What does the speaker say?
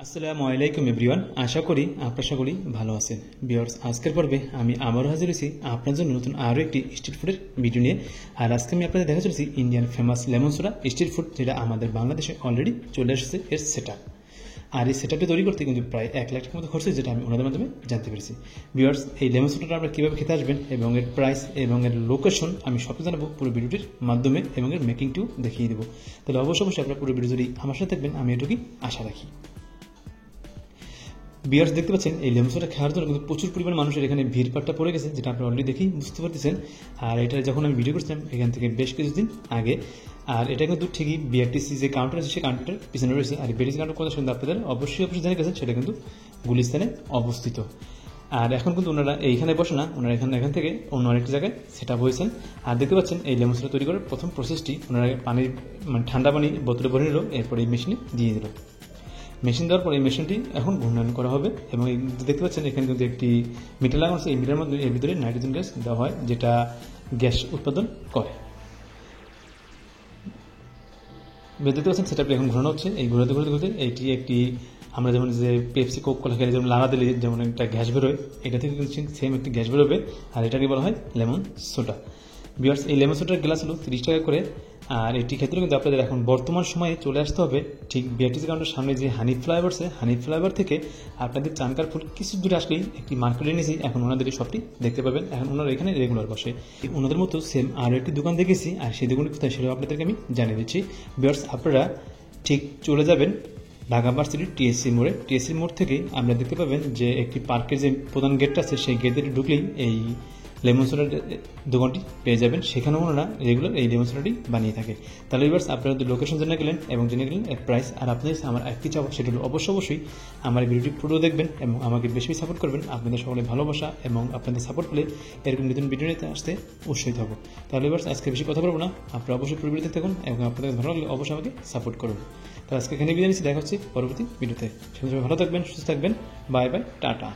আসসালামু আলাইকুম এভরিওয়ান, আশা করি আপনারা সকলেই ভালো আছেন। ভিউয়ার্স, আজকের পর্বে আমি আবারও হাজির হয়েছি আপনার জন্য নতুন আরও একটি স্ট্রিট ফুডের ভিডিও নিয়ে। আর আজকে আমি আপনাদের দেখা চলেছি Indian famous lemon soda street food, যেটা আমাদের বাংলাদেশে অলরেডি চলে এসেছে এর সেটআপ। আর এই সেটআপটি তৈরি করতে কিন্তু প্রায় 1 লাখ টাকার মতো খরচ, যেটা আমি ওনাদের মাধ্যমে জানতে পেরেছি। ভিউয়ার্স, এই লেমন সোডাটা আপনারা কীভাবে খেতে আসবেন এবং এর প্রাইস এবং এর লোকেশন আমি সব জানাবো পুরো ভিডিওটির মাধ্যমে, এবং এর মেকিংটিও দেখিয়ে দেবো। তাহলে অবশ্যই আপনারা পুরো ভিডিও যদি আমার সাথে থাকবেন, আমি এটুকুই আশা রাখি। ভিউয়ার্স, দেখতে পাচ্ছেন এই লেমন সোডা খাওয়ার জন্য কিন্তু প্রচুর পরিমাণ মানুষের এখানে ভিড়পাট্টা পড়ে গেছে, যেটা আপনারা অলরেডি দেখেই বুঝতে পারতেছেন। আর এটা যখন আমি ভিডিও করছিলাম এখান থেকে বেশ কিছুদিন আগে, আর এটা কিন্তু ঠিকই বিআরটিসি যে কাউন্টার আছে সেই কাউন্টারের পিছনে রয়েছে। আর বিআরটিসি কাউন্টার কথা শুনতে আপনাদের অবশ্যই জেনে গেছেন, সেটা কিন্তু গুলিস্তানে অবস্থিত। আর এখন কিন্তু ওনারা এইখানে বসে না, ওনারা এখান থেকে অন্য আরেকটি জায়গায় সেট আপ হয়েছেন। আর দেখতে পাচ্ছেন এই লেমন সোডা তৈরি করার প্রথম প্রসেসটি ওনারা পানির ঠান্ডা পানি বোতলে ভরে নিল, এরপর এই মেশিনে দিয়ে দিল। মেশিন দেওয়ার পর এই মেশিনটি এখন ঘূর্ণায়ন করা হবে, এবং দেখতে পাচ্ছেন এখানে কিন্তু একটি মিটার লাগানো আছে। এই মিটারের মধ্যে এর ভিতরে নাইট্রোজেন গ্যাস দেওয়া হয়, যেটা গ্যাস উৎপাদন করে। দেখতে পাচ্ছেন সেটা এখন ঘোরানো হচ্ছে। এই ঘোরাতে ঘুরতে ঘুরতে এইটি একটি আমরা যেমন যে পেপসি কোক কোলা খেলে যেমন লাগা দিলে যেমন একটা গ্যাস বেরোয়, এটা থেকে কিন্তু সেম একটি গ্যাস বেরোবে, আর এটাকে বলা হয় লেমন সোডা। ভিউয়ার্স, এই লেমন সোডার গ্লাস হলো 30 টাকা করে। আর এটি ক্ষেত্রে কিন্তু আপনাদের এখন বর্তমান সময়ে চলে আসতে হবে ঠিক বিআরটিসি কাউন্টারের সামনে যে হানি ফ্লাইওভার আছে, হানি ফ্লাইওভার থেকে আপনাদের চানকার ফুল কিছু দূরে আসলেই একটি মার্কেটের নিচেই এখন ওনাদের এই শপটি দেখতে পাবেন। এখন ওনারা এখানে রেগুলার বসে। ওনাদের মতো সেম আরও একটি দোকান দেখেছি, আর সেই দোকানটি কোথায় সেটাও আপনাদেরকে আমি জানিয়ে দিচ্ছি। ভিউয়ার্স, আপনারা ঠিক চলে যাবেন ঢাকা ভার্সিটির টিএসসি মোড়ে। টিএসসি মোড় থেকে আমরা দেখতে পাবেন যে একটি পার্কের যে প্রধান গেটটা আছে, সেই গেটে ঢুকলেই এই লেমন সোডার দোকানটি পেয়ে যাবেন। সেখানেও ওনারা রেগুলার এই লেমন সোডাটি বানিয়ে থাকে। তাহলে ভিউয়ার্স, আপনারা যদি লোকেশন জেনে গেলেন এবং জেনে গেলেন এর প্রাইস, আর আপনাদের আমার একটি চাওয়া সেটা হলো অবশ্যই আমার ভিডিওটি পুরো দেখবেন এবং আমাকে বেশি সাপোর্ট করবেন। আপনাদের সকলে ভালোবাসা এবং আপনাদের সাপোর্ট পেলে এরকম নতুন ভিডিও নিতে আসতে উৎসাহিত হবো। তাহলে ভিউয়ার্স, আজকে বেশি কথা বলবো না, আপনারা অবশ্যই পুরো ভিডিওতে থাকুন এবং আপনাদের ভালো লাগলে অবশ্যই আমাকে সাপোর্ট করুন। তাহলে আজকে এখানে বিদায় নিচ্ছি, দেখা হচ্ছে পরবর্তী ভিডিওতে। সেজন্য ভালো থাকবেন, সুস্থ থাকবেন। Bye bye, tata.